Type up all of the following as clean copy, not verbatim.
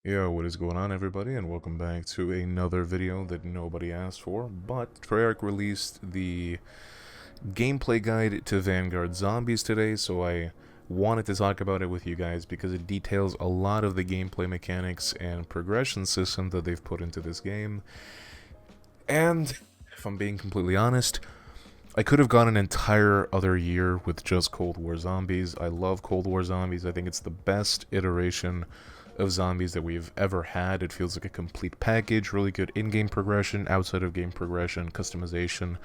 Yo, what is going on, everybody, and welcome back to another video that nobody asked for, but Treyarch released the gameplay guide to Vanguard Zombies today, so I wanted to talk about it with you guys because it details a lot of the gameplay mechanics and progression system that they've put into this game. And, if I'm being completely honest, I could have gone an entire other year with just Cold War Zombies. I love Cold War Zombies. I think it's the best iteration of zombies that we've ever had. It feels like a complete package, really good in-game progression, outside of game progression, customization,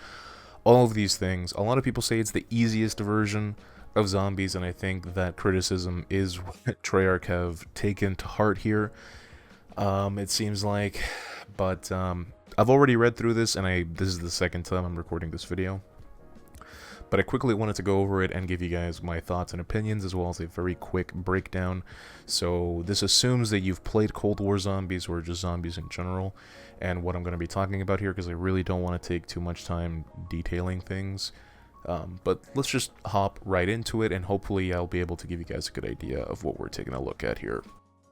all of these things. A lot of people say it's the easiest version of zombies, and I think that criticism is what Treyarch have taken to heart here. It seems like, but I've already read through this, and this is the second time I'm recording this video. But I quickly wanted to go over it and give you guys my thoughts and opinions, as well as a very quick breakdown. So this assumes that you've played Cold War Zombies or just zombies in general, and what I'm going to be talking about here, because I really don't want to take too much time detailing things. But let's just hop right into it, and hopefully I'll be able to give you guys a good idea of what we're taking a look at here.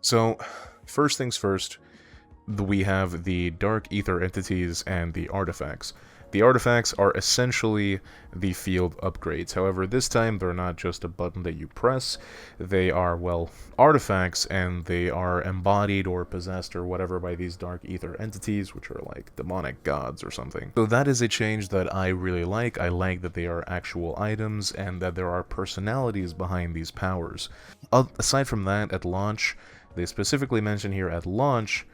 So, first things first, we have the Dark Ether entities and the artifacts. The artifacts are essentially the field upgrades. However, this time they're not just a button that you press. They are, well, artifacts, and they are embodied or possessed or whatever by these Dark Ether entities, which are like demonic gods or something. So that is a change that I really like. I like that they are actual items and that there are personalities behind these powers. Aside from that, at launch, they specifically mention here at launch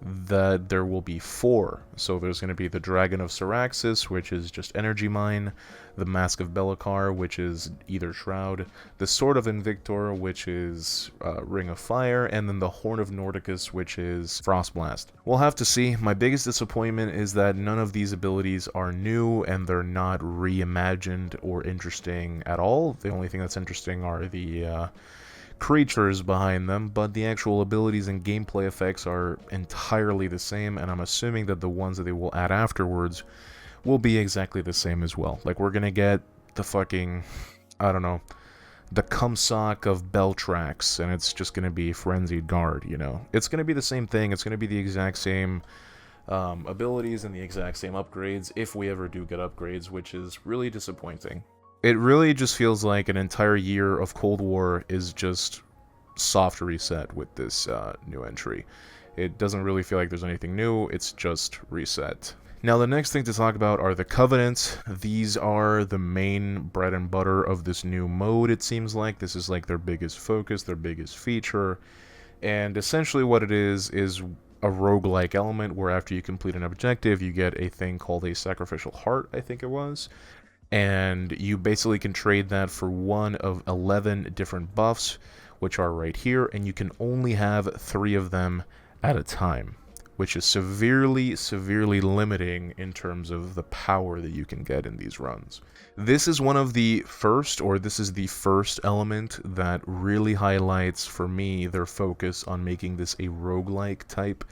that there will be 4. So there's going to be the Dragon of Ceraxis, which is just Energy Mine, the Mask of Belikar, which is Either Shroud, the Sword of Invictor, which is Ring of Fire, and then the Horn of Nordicus, which is Frost Blast. We'll have to see. My biggest disappointment is that none of these abilities are new, and they're not reimagined or interesting at all. The only thing that's interesting are the creatures behind them, but the actual abilities and gameplay effects are entirely the same, and I'm assuming that the ones that they will add afterwards will be exactly the same as well. Like, we're gonna get the fucking, I don't know, the Cumsock of Beltrax, and it's just gonna be Frenzied Guard, you know? It's gonna be the same thing, it's gonna be the exact same abilities and the exact same upgrades, if we ever do get upgrades, which is really disappointing. It really just feels like an entire year of Cold War is just soft reset with this new entry. It doesn't really feel like there's anything new, it's just reset. Now the next thing to talk about are the Covenants. These are the main bread and butter of this new mode, it seems like. This is like their biggest focus, their biggest feature. And essentially what it is a roguelike element where after you complete an objective, you get a thing called a Sacrificial Heart, I think it was. And you basically can trade that for one of 11 different buffs, which are right here, and you can only have 3 of them at a time, which is severely limiting in terms of the power that you can get in these runs. This is one of the first, or this is the first element that really highlights for me their focus on making this a roguelike type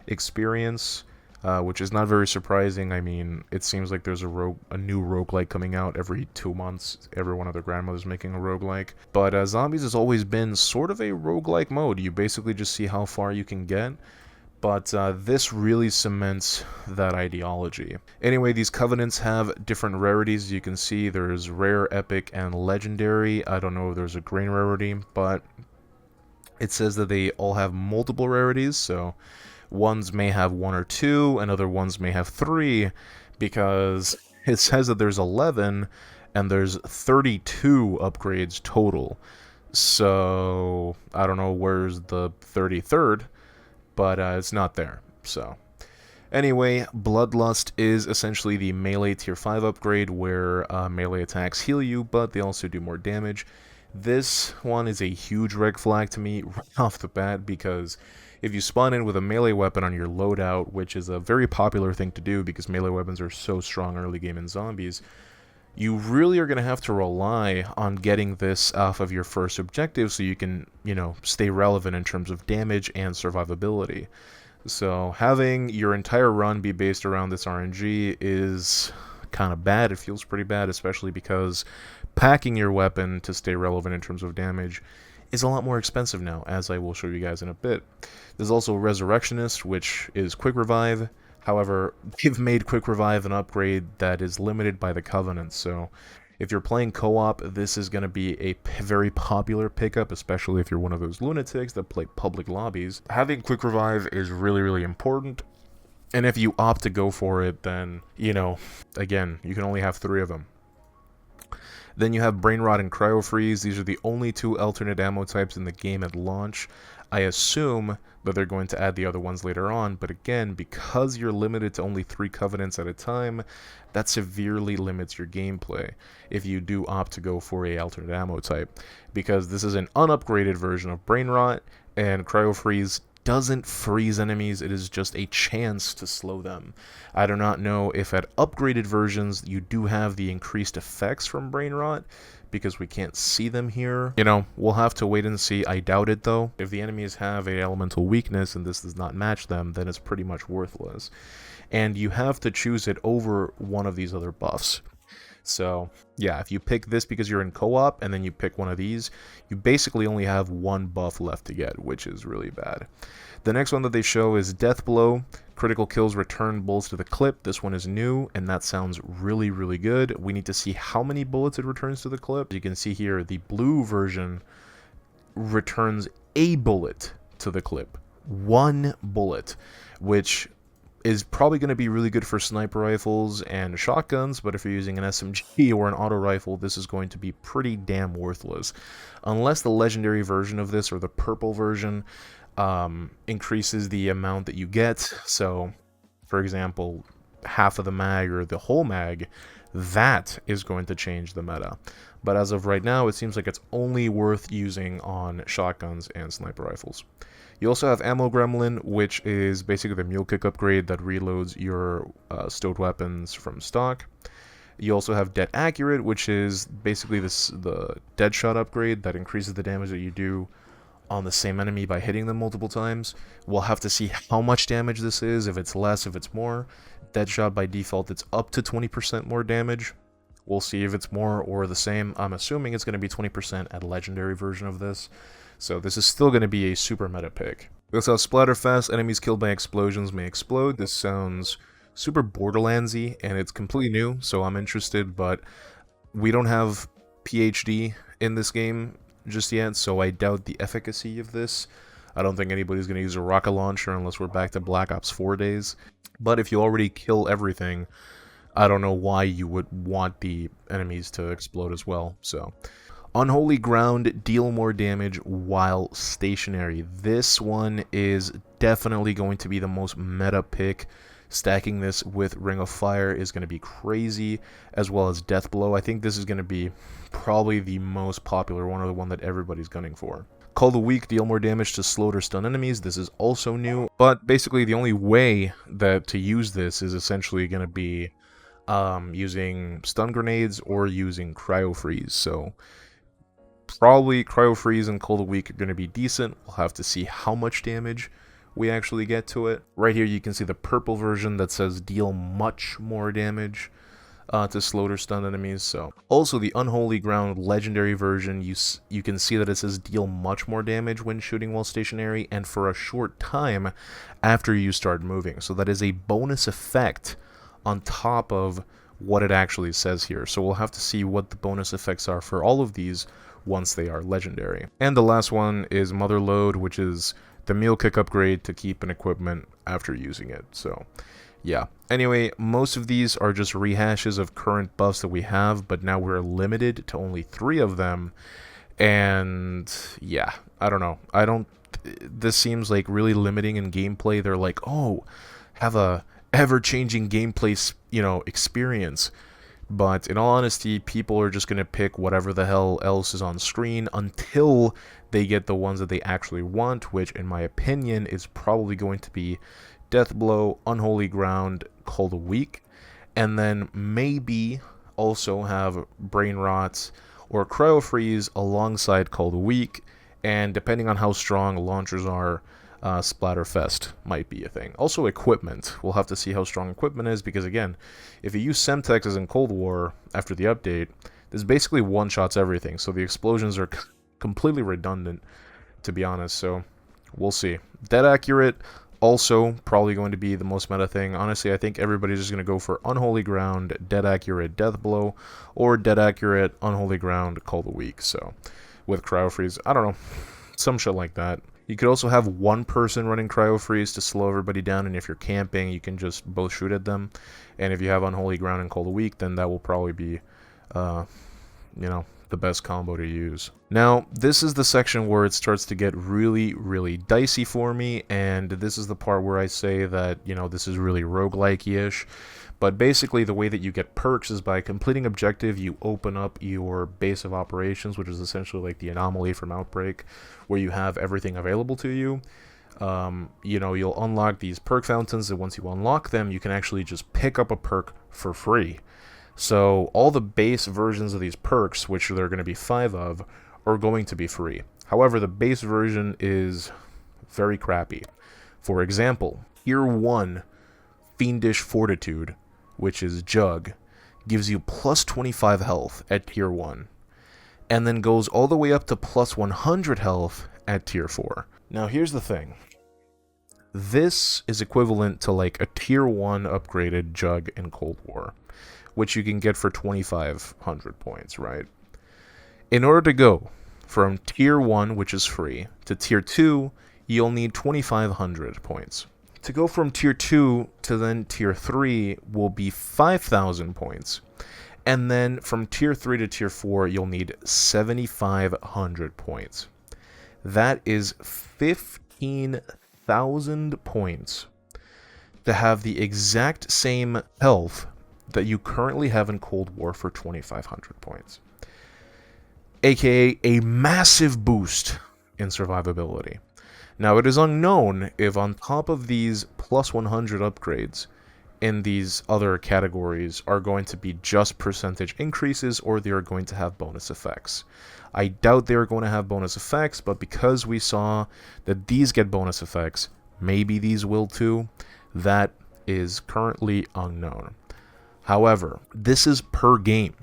experience. Which is not very surprising. I mean, it seems like there's a new roguelike coming out every 2 months. Every one of their grandmothers making a roguelike. But Zombies has always been sort of a roguelike mode. You basically just see how far you can get. But this really cements that ideology. Anyway, these Covenants have different rarities. As you can see, there's Rare, Epic, and Legendary. I don't know if there's a Green rarity, but it says that they all have multiple rarities, so ones may have 1 or 2, and other ones may have 3, because it says that there's 11, and there's 32 upgrades total. So, I don't know where's the 33rd, but it's not there, so. Anyway, Bloodlust is essentially the melee tier 5 upgrade, where melee attacks heal you, but they also do more damage. This one is a huge red flag to me right off the bat, because if you spawn in with a melee weapon on your loadout, which is a very popular thing to do because melee weapons are so strong early game in zombies, you really are going to have to rely on getting this off of your first objective so you can, you know, stay relevant in terms of damage and survivability. So having your entire run be based around this RNG is kind of bad. It feels pretty bad, especially because packing your weapon to stay relevant in terms of damage is a lot more expensive now, as I will show you guys in a bit. There's also Resurrectionist, which is Quick Revive. However, they've made Quick Revive an upgrade that is limited by the Covenant, so if you're playing co-op, this is going to be a very popular pickup, especially if you're one of those lunatics that play public lobbies. Having Quick Revive is really, really important, and if you opt to go for it, then, you know, again, you can only have 3 of them. Then you have Brain Rot and Cryo Freeze. These are the only 2 alternate ammo types in the game at launch. I assume that they're going to add the other ones later on, but again, because you're limited to only 3 Covenants at a time, that severely limits your gameplay if you do opt to go for a alternate ammo type, because this is an unupgraded version of Brain Rot, and Cryo Freeze doesn't freeze enemies, it is just a chance to slow them. I do not know if at upgraded versions you do have the increased effects from Brain Rot, because we can't see them here. You know, we'll have to wait and see. I doubt it though. If the enemies have a elemental weakness and this does not match them, then it's pretty much worthless. And you have to choose it over one of these other buffs. So, yeah, if you pick this because you're in co-op and then you pick one of these, you basically only have 1 buff left to get, which is really bad. The next one that they show is Death Blow. Critical kills return bullets to the clip. This one is new, and that sounds really, really good. We need to see how many bullets it returns to the clip. As you can see here, the blue version returns a bullet to the clip. 1 bullet, which is probably going to be really good for sniper rifles and shotguns, but if you're using an SMG or an auto rifle, this is going to be pretty damn worthless. Unless the legendary version of this, or the purple version, increases the amount that you get. So, for example, half of the mag or the whole mag, that is going to change the meta. But as of right now, it seems like it's only worth using on shotguns and sniper rifles. You also have Ammo Gremlin, which is basically the mule kick upgrade that reloads your stowed weapons from stock. You also have Dead Accurate, which is basically the dead shot upgrade that increases the damage that you do on the same enemy by hitting them multiple times. We'll have to see how much damage this is, if it's less, if it's more. Dead shot by default, it's up to 20% more damage. We'll see if it's more or the same. I'm assuming it's going to be 20% at legendary version of this. So this is still going to be a super meta pick. We also have Splatterfest. Enemies killed by explosions may explode. This sounds super Borderlands-y, and it's completely new, so I'm interested, but we don't have PhD in this game just yet, so I doubt the efficacy of this. I don't think anybody's going to use a rocket launcher unless we're back to Black Ops 4 days. But if you already kill everything, I don't know why you would want the enemies to explode as well, so... Unholy Ground, deal more damage while stationary. This one is definitely going to be the most meta pick. Stacking this with Ring of Fire is going to be crazy, as well as Death Blow. I think this is going to be probably the most popular one, or the one that everybody's gunning for. Call the Weak, deal more damage to slowed or stun enemies. This is also new, but basically the only way that to use this is essentially going to be using stun grenades or using Cryo Freeze. So probably Cryo Freeze and Call the Weak are going to be decent. We'll have to see how much damage we actually get to it. Right here you can see the purple version that says deal much more damage to slowed or stunned enemies. So also the Unholy Ground legendary version, you can see that it says deal much more damage when shooting while stationary and for a short time after you start moving. So that is a bonus effect on top of what it actually says here. So we'll have to see what the bonus effects are for all of these once they are legendary. And the last one is Mother Load, which is the meal kick upgrade to keep an equipment after using it. So yeah, anyway, most of these are just rehashes of current buffs that we have, but now we're limited to only 3 of them. And yeah, I don't know, this seems like really limiting in gameplay. They're like, oh, have a ever-changing gameplay, you know, experience. But in all honesty, people are just going to pick whatever the hell else is on screen until they get the ones that they actually want, which in my opinion is probably going to be Death Blow, Unholy Ground, Call the Weak, and then maybe also have Brain Rot or Cryo Freeze alongside Call the Weak, and depending on how strong launchers are, Splatterfest might be a thing. Also equipment. We'll have to see how strong equipment is, because again, if you use Semtex as in Cold War after the update, this basically one-shots everything, so the explosions are completely redundant, to be honest, so we'll see. Dead accurate, also probably going to be the most meta thing. Honestly, I think everybody's just going to go for Unholy Ground, Dead Accurate, Death Blow, or Dead Accurate, Unholy Ground, Call the Weak, so with Cryo Freeze, I don't know, some shit like that. You could also have one person running Cryo Freeze to slow everybody down, and if you're camping, you can just both shoot at them. And if you have Unholy Ground and Call the Weak, then that will probably be, the best combo to use. Now, this is the section where it starts to get really, really dicey for me, and this is the part where I say that, this is really roguelike-ish. But basically, the way that you get perks is by completing objective, you open up your base of operations, which is essentially like the anomaly from Outbreak, where you have everything available to you. You'll unlock these perk fountains, and once you unlock them, you can actually just pick up a perk for free. So all the base versions of these perks, which there are going to be 5 of, are going to be free. However, the base version is very crappy. For example, Tier 1 Fiendish Fortitude, which is Jug, gives you plus 25 health at Tier 1, and then goes all the way up to plus 100 health at Tier 4. Now here's the thing. This is equivalent to like a Tier 1 upgraded Jug in Cold War, which you can get for 2,500 points, right? In order to go from Tier 1, which is free, to Tier 2, you'll need 2,500 points. To go from Tier 2 to then Tier 3 will be 5,000 points. And then from Tier 3 to Tier 4, you'll need 7,500 points. That is 15,000 points to have the exact same health that you currently have in Cold War for 2,500 points. AKA a massive boost in survivability. Now, it is unknown if on top of these plus 100 upgrades in these other categories are going to be just percentage increases or they are going to have bonus effects. I doubt they are going to have bonus effects, but because we saw that these get bonus effects, maybe these will too. That is currently unknown. However, this is per game,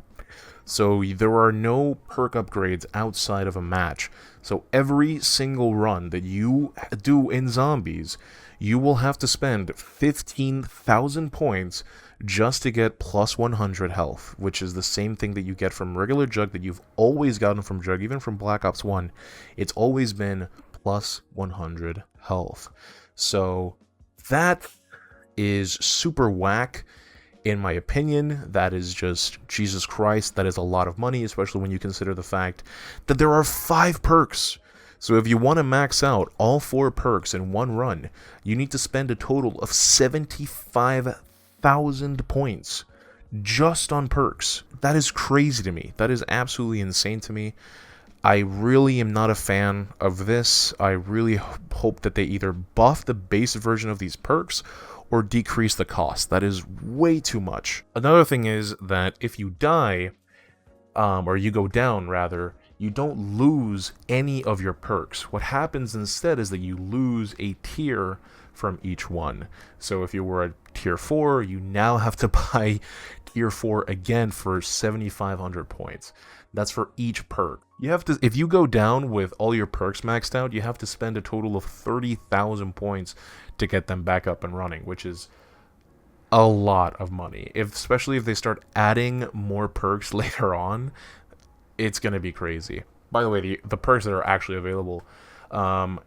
so there are no perk upgrades outside of a match. So every single run that you do in Zombies, you will have to spend 15,000 points just to get plus 100 health, which is the same thing that you get from regular Jug that you've always gotten from Jug, even from Black Ops 1. It's always been plus 100 health. So that is super whack. In my opinion, that is just, Jesus Christ, that is a lot of money, especially when you consider the fact that there are 5 perks. So if you want to max out all 4 perks in one run, you need to spend a total of 75,000 points just on perks. That is crazy to me. That is absolutely insane to me. I really am not a fan of this. I really hope that they either buff the base version of these perks or decrease the cost. That is way too much. Another thing is that if you die, or you go down rather, you don't lose any of your perks. What happens instead is that you lose a tier from each one. So if you were at Tier 4, you now have to buy Tier 4 again for 7,500 points. That's for each perk. You have to, if you go down with all your perks maxed out, you have to spend a total of 30,000 points to get them back up and running, which is a lot of money. Especially if they start adding more perks later on, it's going to be crazy. By the way, the perks that are actually available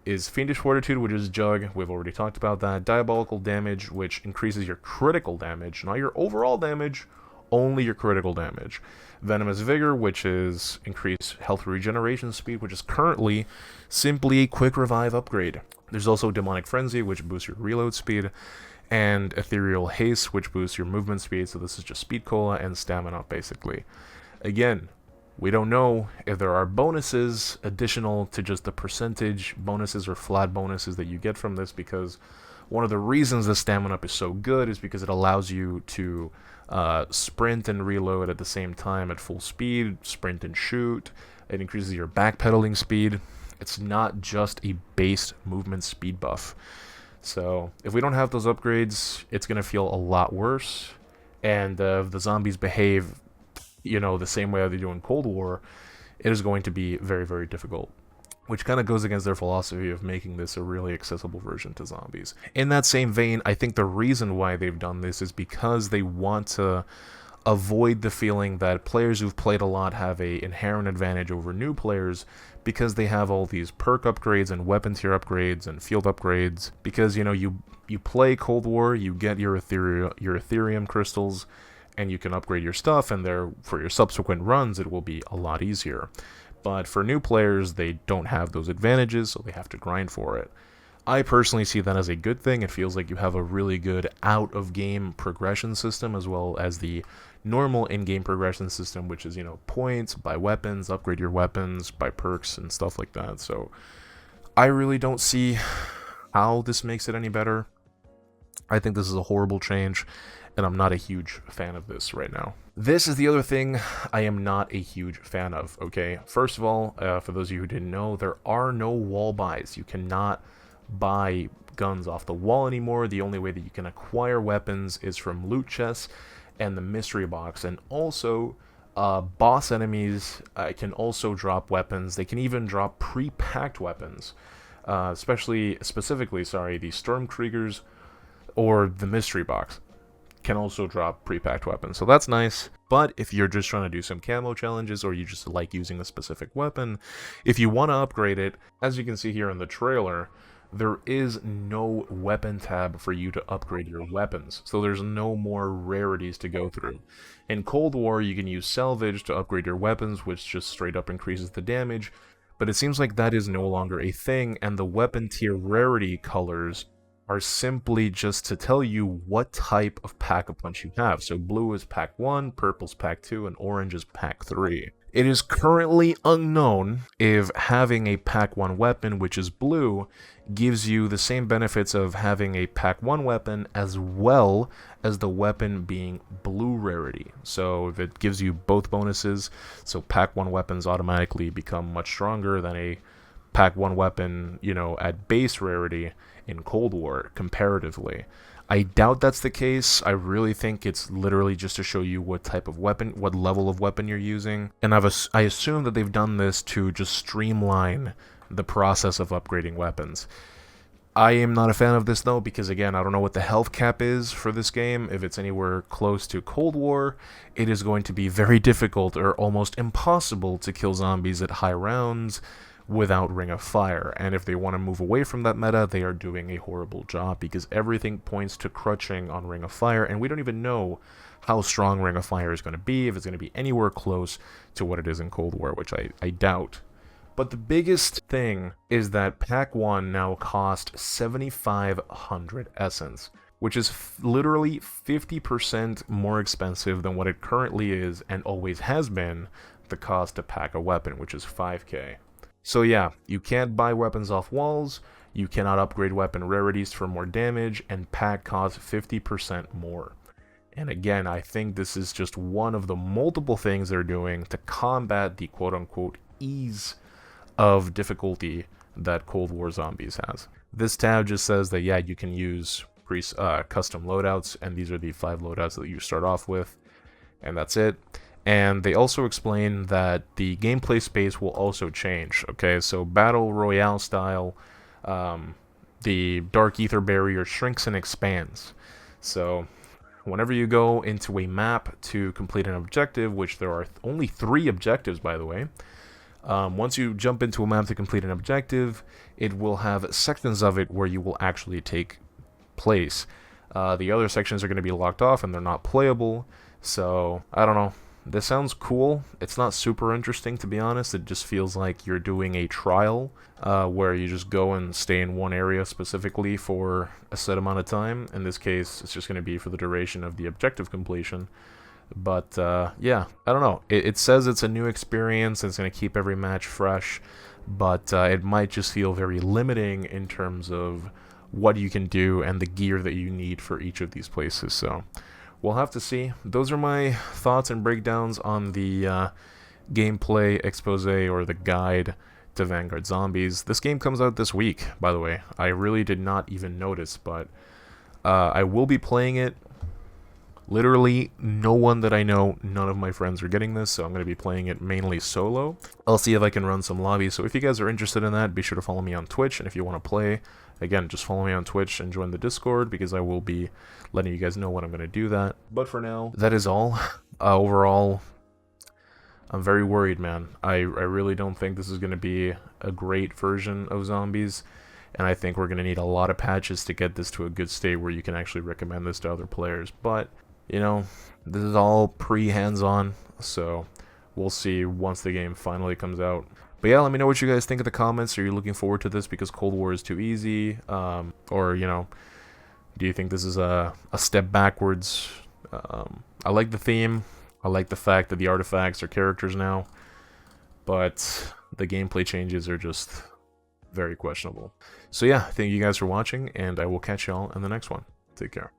is Fiendish Fortitude, which is Jug. We've already talked about that. Diabolical Damage, which increases your critical damage, not your overall damage, only your critical damage. Venomous Vigor, which is increased health regeneration speed, which is currently simply a quick revive upgrade. There's also Demonic Frenzy, which boosts your reload speed, and Ethereal Haste, which boosts your movement speed, so this is just speed cola and stamina, basically. Again, we don't know if there are bonuses additional to just the percentage bonuses or flat bonuses that you get from this, because one of the reasons the stamina up is so good is because it allows you to sprint and reload at the same time at full speed, sprint and shoot. It increases your backpedaling speed. It's not just a base movement speed buff. So if we don't have those upgrades, it's going to feel a lot worse. And if the zombies behave, the same way they do in Cold War, it is going to be very, very difficult. Which kind of goes against their philosophy of making this a really accessible version to zombies. In that same vein, I think the reason why they've done this is because they want to avoid the feeling that players who've played a lot have a inherent advantage over new players because they have all these perk upgrades and weapon tier upgrades and field upgrades. Because, you know, you play Cold War, you get your Ethereum crystals, and you can upgrade your stuff, and for your subsequent runs it will be a lot easier. But for new players, they don't have those advantages, so they have to grind for it. I personally see that as a good thing. It feels like you have a really good out-of-game progression system, as well as the normal in-game progression system, which is, you know, points, buy weapons, upgrade your weapons, buy perks, and stuff like that. So I really don't see how this makes it any better. I think this is a horrible change, and I'm not a huge fan of this right now. This is the other thing I am not a huge fan of, okay? First of all, for those of you who didn't know, there are no wall buys. You cannot buy guns off the wall anymore. The only way that you can acquire weapons is from loot chests and the mystery box. And also, boss enemies can also drop weapons. They can even drop pre-packed weapons, specifically, the Stormkriegers or the mystery box can also drop pre-packed weapons, so that's nice. But if you're just trying to do some camo challenges, or you just like using a specific weapon, if you want to upgrade it, as you can see here in the trailer, there is no weapon tab for you to upgrade your weapons, so there's no more rarities to go through. In Cold War, you can use salvage to upgrade your weapons, which just straight up increases the damage, but it seems like that is no longer a thing, and the weapon tier rarity colors are simply just to tell you what type of pack-a-punch you have. So blue is pack 1, purple's pack 2, and orange is pack 3. It is currently unknown if having a pack 1 weapon, which is blue, gives you the same benefits of having a pack 1 weapon as well as the weapon being blue rarity. So if it gives you both bonuses, so pack 1 weapons automatically become much stronger than a pack 1 weapon, you know, at base rarity in Cold War, comparatively. I doubt that's the case. I really think it's literally just to show you what type of weapon, what level of weapon you're using. And I assume that they've done this to just streamline the process of upgrading weapons. I am not a fan of this, though, because, again, I don't know what the health cap is for this game. If it's anywhere close to Cold War, it is going to be very difficult or almost impossible to kill zombies at high rounds without Ring of Fire. And if they want to move away from that meta, they are doing a horrible job, because everything points to crutching on Ring of Fire, and we don't even know how strong Ring of Fire is going to be, if it's going to be anywhere close to what it is in Cold War, which I doubt. But the biggest thing is that pack 1 now costs 7,500 essence, which is literally 50% more expensive than what it currently is and always has been the cost to pack a weapon, which is 5k. So yeah, you can't buy weapons off walls, you cannot upgrade weapon rarities for more damage, and pack costs 50% more. And again, I think this is just one of the multiple things they're doing to combat the quote-unquote ease of difficulty that Cold War Zombies has. This tab just says that, yeah, you can use custom loadouts, and these are the 5 loadouts that you start off with, and that's it. And they also explain that the gameplay space will also change, okay? So Battle Royale style, the Dark Ether Barrier shrinks and expands. So whenever you go into a map to complete an objective, which there are only 3 objectives, by the way, once you jump into a map to complete an objective, it will have sections of it where you will actually take place. The other sections are going to be locked off and they're not playable, so I don't know. This sounds cool. It's not super interesting, to be honest. It just feels like you're doing a trial where you just go and stay in one area specifically for a set amount of time. In this case, it's just going to be for the duration of the objective completion. But yeah, I don't know. It says it's a new experience and it's going to keep every match fresh, but it might just feel very limiting in terms of what you can do and the gear that you need for each of these places. So we'll have to see. Those are my thoughts and breakdowns on the gameplay expose or the guide to Vanguard Zombies. This game comes out this week, by the way. I really did not even notice, but I will be playing it Literally, no one that I know, none of my friends are getting this, so I'm going to be playing it mainly solo. I'll see if I can run some lobbies, so if you guys are interested in that, be sure to follow me on Twitch, and if you want to play, again, just follow me on Twitch and join the Discord, because I will be letting you guys know when I'm going to do that. But for now, that is all. Overall, I'm very worried, man. I really don't think this is going to be a great version of zombies, and I think we're going to need a lot of patches to get this to a good state where you can actually recommend this to other players. But, you know, this is all pre-hands-on, so we'll see once the game finally comes out. But yeah, let me know what you guys think in the comments. Are you looking forward to this because Cold War is too easy? Or, you know, do you think this is a step backwards? I like the theme. I like the fact that the artifacts are characters now, but the gameplay changes are just very questionable. So yeah, thank you guys for watching, and I will catch y'all in the next one. Take care.